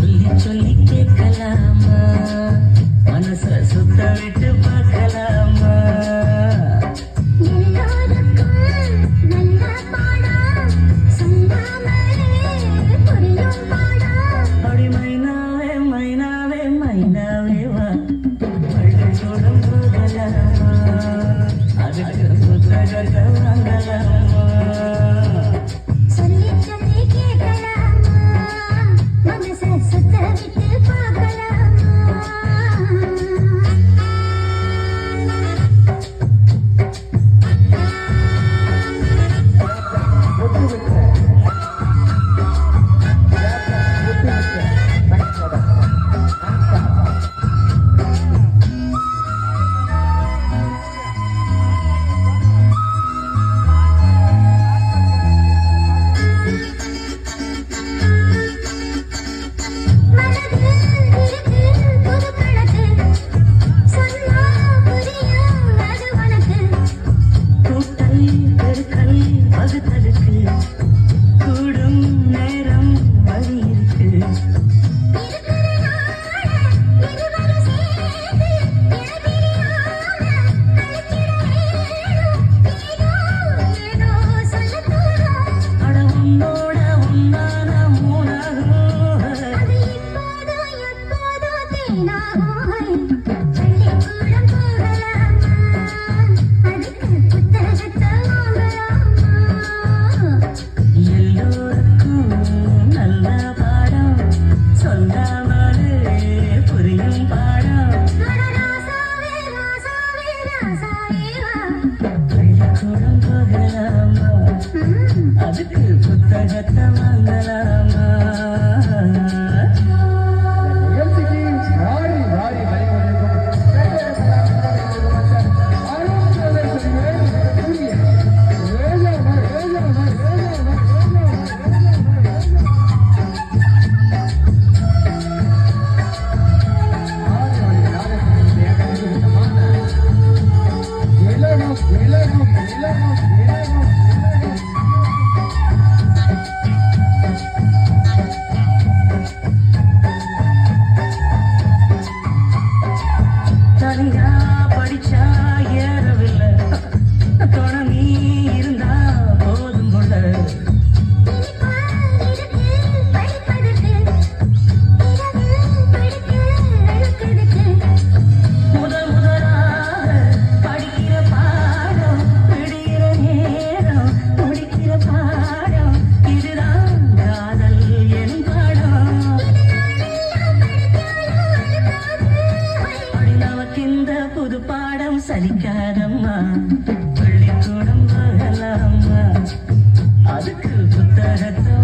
சொல்லி சொல்லி கேட்கலாமா மனச சுத்த விட்டு பார்க்கலாமா அப்படி மைனாவே மைனாவே மைனாவே வா பள்ளிக்கூடம் போகலாமா அதுக்கு புத்தகத்தை வாங்கலாமா அதுக்கு புத்தகத்தை வாங்கலாமா படிச்சா ஏறவில்லை துணை நீ இருந்தா போதும் கொள்ள முதலாக படிக்கிற பாடம் விடுகிற நேரம் முடிக்கிற பாடம் இதுதான் காதல் என் பாடம் இந்த புது பாடம் சலிக்காதம்மா பள்ளிக்கூடம் போகலாமா அதுக்கு புத்தகத்தை